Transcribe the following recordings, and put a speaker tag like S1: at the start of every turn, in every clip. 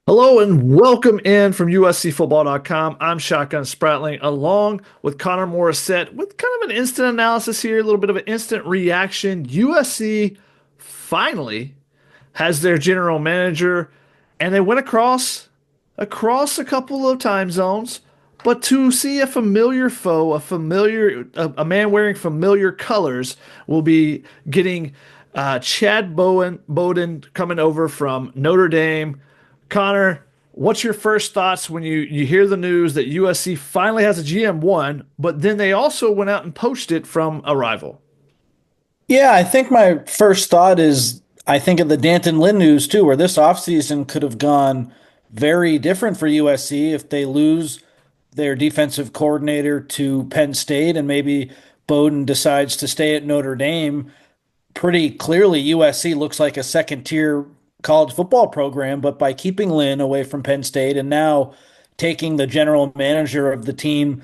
S1: Hello and welcome in from USCFootball.com. I'm Shotgun Spratling along with Connor Morrissette with kind of an instant analysis here, a little bit of an instant reaction. USC finally has their general manager and they went across a couple of time zones, but to see a familiar foe, a man wearing familiar colors will be getting Chad Bowden coming over from Notre Dame. Connor, what's your first thoughts when you hear the news that USC finally has a GM1, but then they also went out and poached it from a rival?
S2: Yeah, I think my first thought is I think of the Danton Lynn news too, where this offseason could have gone very different for USC if they lose their defensive coordinator to Penn State and maybe Bowden decides to stay at Notre Dame. Pretty clearly, USC looks like a second tier college football program, but by keeping Lynn away from Penn State and now taking the general manager of the team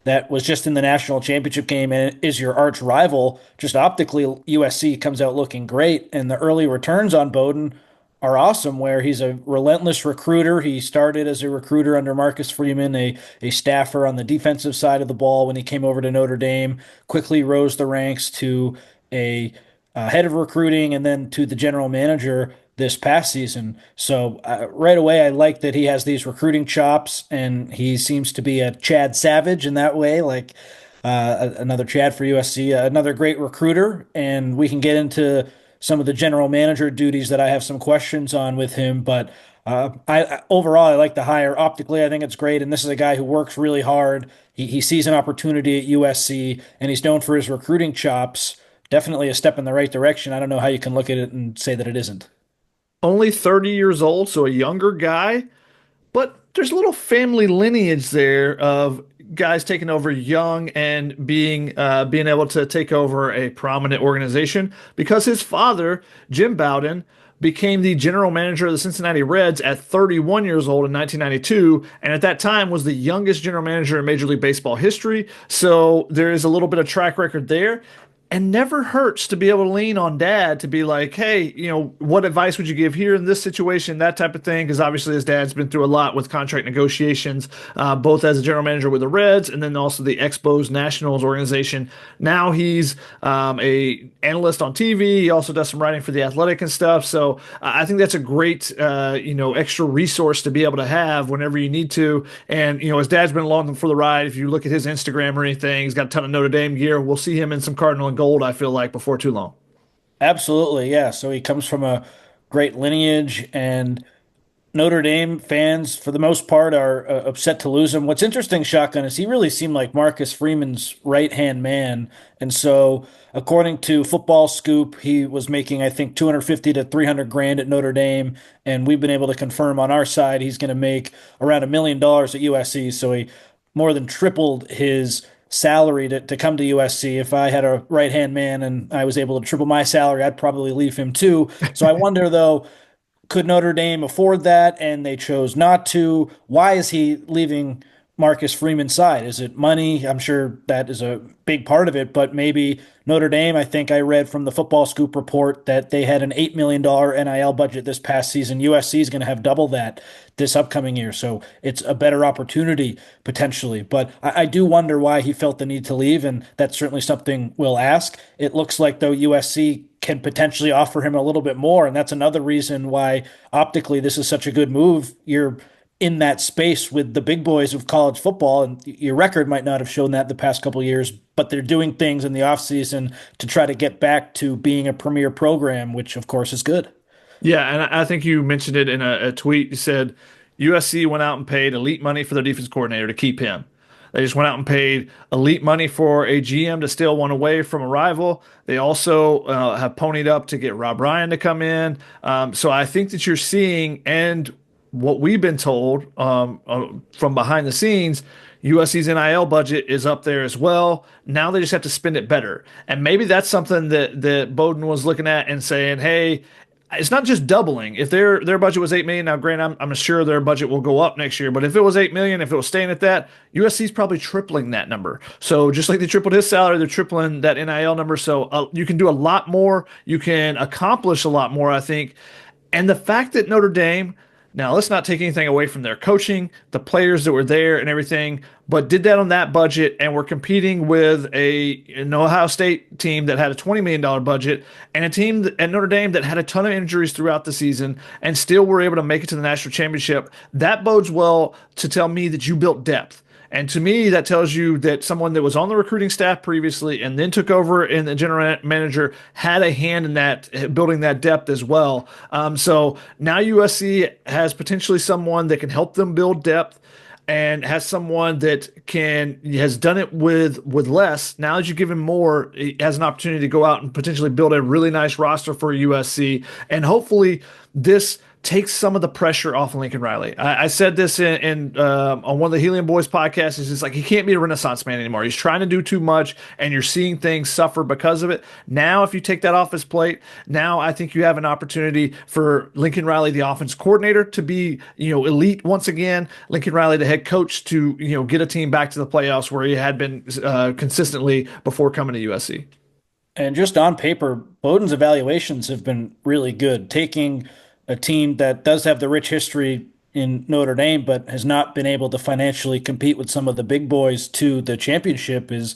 S2: that was just in the national championship game and is your arch rival, just optically, USC comes out looking great. And the early returns on Bowden are awesome, where he's a relentless recruiter. He started as a recruiter under Marcus Freeman, a staffer on the defensive side of the ball when he came over to Notre Dame, quickly rose the ranks to a head of recruiting and then to the general manager this past season. So right away, I like that he has these recruiting chops, and he seems to be a Chad Savage in that way, like another Chad for USC, another great recruiter. And we can get into some of the general manager duties that I have some questions on with him. But overall, I like the hire. Optically, I think it's great. And this is a guy who works really hard. He sees an opportunity at USC, and he's known for his recruiting chops. Definitely a step in the right direction. I don't know how you can look at it and say that it isn't.
S1: Only 30 years old, so a younger guy, but there's a little family lineage there of guys taking over young and being able to take over a prominent organization because his father, Jim Bowden, became the general manager of the Cincinnati Reds at 31 years old in 1992, and at that time was the youngest general manager in Major League Baseball history. So there is a little bit of track record there. And never hurts to be able to lean on dad to be like, hey, what advice would you give here in this situation, that type of thing? Because obviously his dad's been through a lot with contract negotiations, both as a general manager with the Reds and then also the Expos Nationals organization. Now he's a analyst on TV. He also does some writing for the Athletic and stuff. So I think that's a great, extra resource to be able to have whenever you need to. And his dad's been along for the ride. If you look at his Instagram or anything, he's got a ton of Notre Dame gear. We'll see him in some Cardinal and gold, I feel like, before too long.
S2: Absolutely, yeah. So he comes from a great lineage, and Notre Dame fans, for the most part, are upset to lose him. What's interesting, Shotgun, is he really seemed like Marcus Freeman's right-hand man. And so, according to Football Scoop, he was making, I think, 250 to 300 grand at Notre Dame. And we've been able to confirm on our side he's going to make around $1 million at USC. So he more than tripled his salary to come to USC. If I had a right-hand man and I was able to triple my salary, I'd probably leave him too. So I wonder, though, could Notre Dame afford that? And they chose not to. Why is he leaving Marcus Freeman's side? Is it money? I'm sure that is a big part of it, but maybe Notre Dame, I think I read from the Football Scoop report that they had an $8 million NIL budget this past season. USC is going to have double that this upcoming year. So it's a better opportunity potentially. But I do wonder why he felt the need to leave. And that's certainly something we'll ask. It looks like, though, USC can potentially offer him a little bit more. And that's another reason why optically this is such a good move. You're in that space with the big boys of college football, and your record might not have shown that the past couple of years, but they're doing things in the offseason to try to get back to being a premier program, which of course is good.
S1: Yeah, and I think you mentioned it in a tweet. You said USC went out and paid elite money for their defense coordinator to keep him. They just went out and paid elite money for a GM to steal one away from a rival. They also have ponied up to get Rob Ryan to come in. So I think that you're seeing, and what we've been told from behind the scenes, USC's NIL budget is up there as well. Now they just have to spend it better. And maybe that's something that Bowden was looking at and saying, hey, it's not just doubling. If their budget was 8 million, now granted, I'm sure their budget will go up next year, but if it was 8 million, if it was staying at that, USC's probably tripling that number. So just like they tripled his salary, they're tripling that NIL number. So you can do a lot more. You can accomplish a lot more, I think. And the fact that Notre Dame Now, let's not take anything away from their coaching, the players that were there and everything, but did that on that budget and were competing with an Ohio State team that had a $20 million budget and a team at Notre Dame that had a ton of injuries throughout the season and still were able to make it to the national championship. That bodes well to tell me that you built depth. And to me, that tells you that someone that was on the recruiting staff previously and then took over in the general manager had a hand in that building that depth as well. So now USC has potentially someone that can help them build depth and has someone that can has done it with less. Now that you give him more, he has an opportunity to go out and potentially build a really nice roster for USC. And hopefully this takes some of the pressure off Lincoln Riley. I said this on one of the Helium Boys podcasts. Is just like he can't be a Renaissance man anymore. He's trying to do too much, and you're seeing things suffer because of it. Now, if you take that off his plate, now I think you have an opportunity for Lincoln Riley, the offense coordinator, to be elite once again. Lincoln Riley, the head coach, to get a team back to the playoffs where he had been consistently before coming to USC.
S2: And just on paper, Bowden's evaluations have been really good. Taking a team that does have the rich history in Notre Dame, but has not been able to financially compete with some of the big boys to the championship is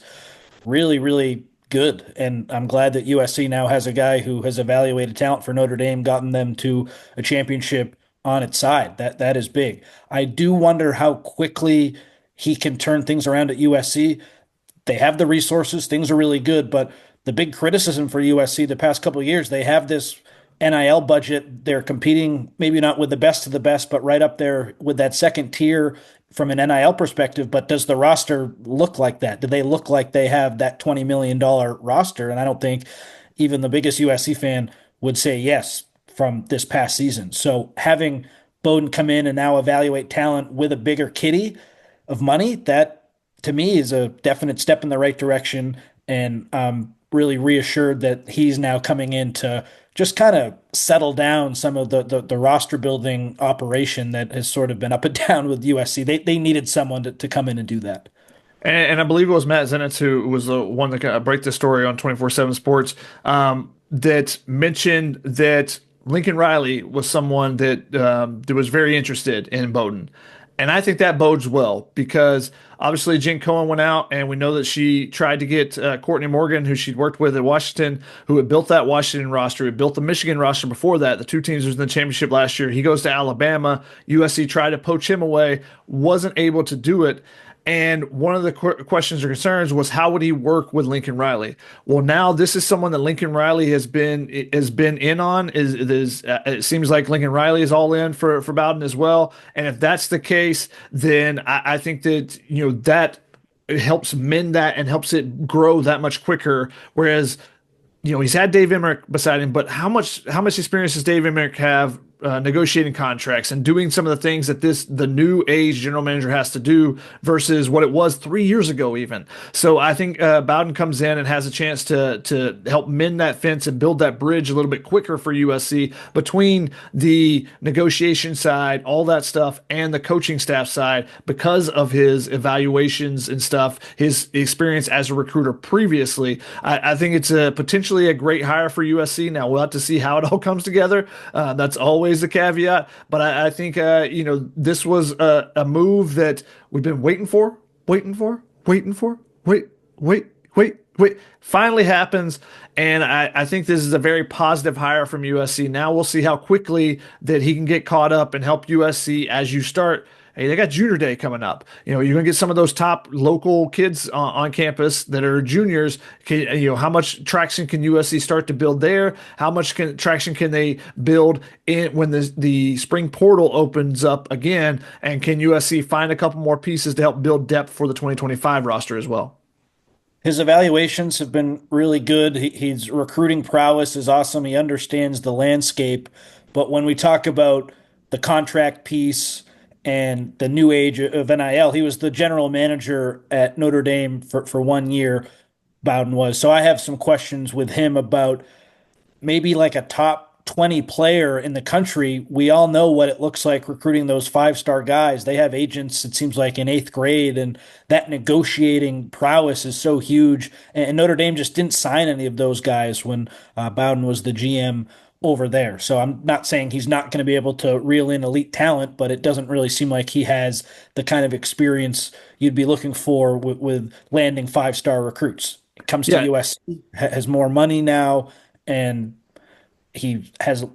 S2: really, really good. And I'm glad that USC now has a guy who has evaluated talent for Notre Dame, gotten them to a championship on its side. That is big. I do wonder how quickly he can turn things around at USC. They have the resources, things are really good, but the big criticism for USC the past couple of years, they have this NIL budget. They're competing maybe not with the best of the best, but right up there with that second tier from an NIL perspective. But does the roster look like that? Do they look like they have that $20 million roster? And I don't think even the biggest USC fan would say yes from this past season. So having Bowden come in and now evaluate talent with a bigger kitty of money, that to me is a definite step in the right direction. And I'm really reassured that he's now coming in to just kind of settle down some of the roster building operation that has sort of been up and down with USC. They needed someone to come in and do that.
S1: And I believe it was Matt Zenitz who was the one that kind of break the story on 24/7 Sports, that mentioned that Lincoln Riley was someone that was very interested in Bowden. And I think that bodes well because obviously Jen Cohen went out, and we know that she tried to get Courtney Morgan, who she'd worked with at Washington, who had built that Washington roster, who had built the Michigan roster before that. The two teams was in the championship last year. He goes to Alabama. USC tried to poach him away, wasn't able to do it. And one of the questions or concerns was how would he work with Lincoln Riley? Well, now this is someone that Lincoln Riley has been in on. It seems like Lincoln Riley is all in for Bowden as well. And if that's the case, then I think that that it helps mend that and helps it grow that much quicker. Whereas he's had Dave Emmerich beside him, but how much experience does Dave Emmerich have negotiating contracts and doing some of the things that the new age general manager has to do versus what it was 3 years ago even. So I think Bowden comes in and has a chance to help mend that fence and build that bridge a little bit quicker for USC between the negotiation side, all that stuff, and the coaching staff side because of his evaluations and stuff, his experience as a recruiter previously. I think it's potentially a great hire for USC. Now we'll have to see how it all comes together. That's always the caveat, but I think this was a move that we've been wait. Finally happens, and I think this is a very positive hire from USC. Now we'll see how quickly that he can get caught up and help USC as you start. Hey, they got Junior Day coming up. You're going to get some of those top local kids on campus that are juniors. How much traction can USC start to build there? How much traction can they build when the spring portal opens up again? And can USC find a couple more pieces to help build depth for the 2025 roster as well?
S2: His evaluations have been really good. His recruiting prowess is awesome. He understands the landscape. But when we talk about the contract piece and the new age of NIL, he was the general manager at Notre Dame for 1 year, Bowden was. So I have some questions with him about maybe like a top 20 player in the country. We all know what it looks like recruiting those five-star guys. They have agents, it seems like, in eighth grade, and that negotiating prowess is so huge. And Notre Dame just didn't sign any of those guys when Bowden was the GM over there. So I'm not saying he's not going to be able to reel in elite talent, but it doesn't really seem like he has the kind of experience you'd be looking for with landing five-star recruits. It comes to
S1: Yeah,
S2: USC, has more money now, and he has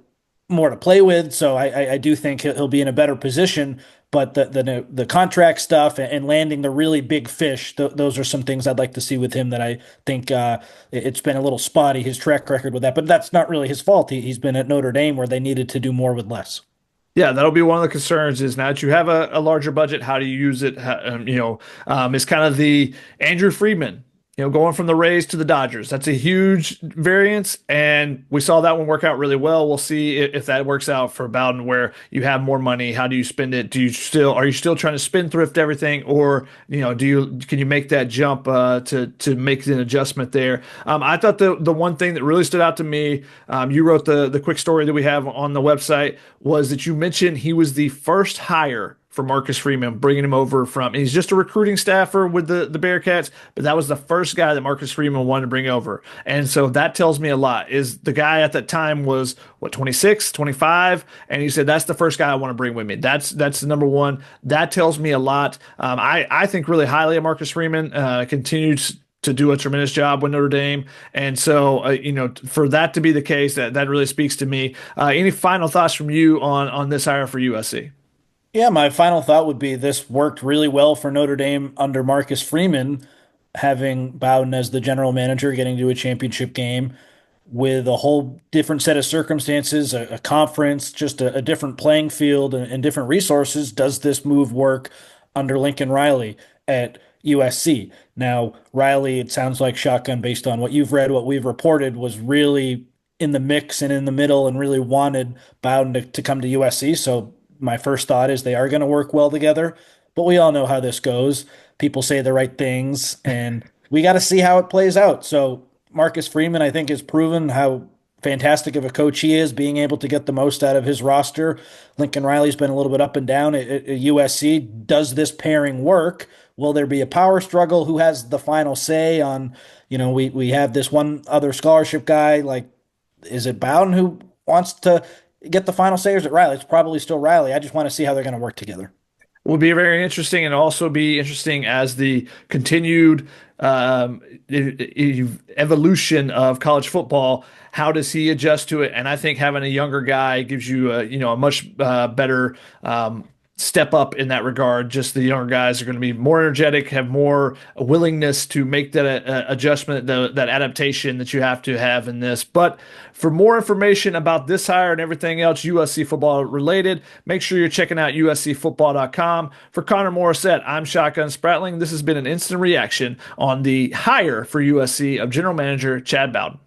S2: more to play with. So I do think he'll be in a better position. But the contract stuff and landing the really big fish, those are some things I'd like to see with him that I think it's been a little spotty, his track record with that. But that's not really his fault. He's been at Notre Dame where they needed to do more with less.
S1: yeah, that'll be one of the concerns is now that you have a larger budget, how do you use it? It's kind of the Andrew Friedman, going from the Rays to the Dodgers. That's a huge variance, and we saw that one work out really well. We'll see if that works out for Bowden, where you have more money. How do you spend it? Are you still trying to spendthrift everything, or can you make that jump to make an adjustment there? I thought the one thing that really stood out to me, you wrote the quick story that we have on the website, was that you mentioned he was the first hire for Marcus Freeman, bringing him over from, he's just a recruiting staffer with the Bearcats, but that was the first guy that Marcus Freeman wanted to bring over. And so that tells me a lot. Is the guy at that time was, what, 26, 25? And he said, that's the first guy I want to bring with me. That's the number one. That tells me a lot. I think really highly of Marcus Freeman, continues to do a tremendous job with Notre Dame. And so, for that to be the case, that really speaks to me. Any final thoughts from you on this hire for USC?
S2: Yeah, my final thought would be this worked really well for Notre Dame under Marcus Freeman, having Bowden as the general manager, getting to a championship game with a whole different set of circumstances, a conference, just a different playing field and different resources. Does this move work under Lincoln Riley at USC? Now, Riley, it sounds like shotgun based on what you've read, what we've reported, was really in the mix and in the middle and really wanted Bowden to come to USC. So my first thought is they are going to work well together, but we all know how this goes. People say the right things, and we got to see how it plays out. So Marcus Freeman, I think, has proven how fantastic of a coach he is, being able to get the most out of his roster. Lincoln Riley's been a little bit up and down at USC. Does this pairing work? Will there be a power struggle? Who has the final say on, we have this one other scholarship guy. Like, is it Bowden who wants to get the final say, or is it Riley? It's probably still Riley. I just want to see how they're going to work together.
S1: Will be very interesting and also be interesting as the continued evolution of college football. How does he adjust to it? And I think having a younger guy gives you a much better step up in that regard. Just the younger guys are going to be more energetic, have more willingness to make that adjustment, that adaptation that you have to have in this. But for more information about this hire and everything else USC football related, make sure you're checking out uscfootball.com. For Connor Morrissette, I'm Shotgun Spratling. This has been an instant reaction on the hire for USC of General Manager Chad Bowden.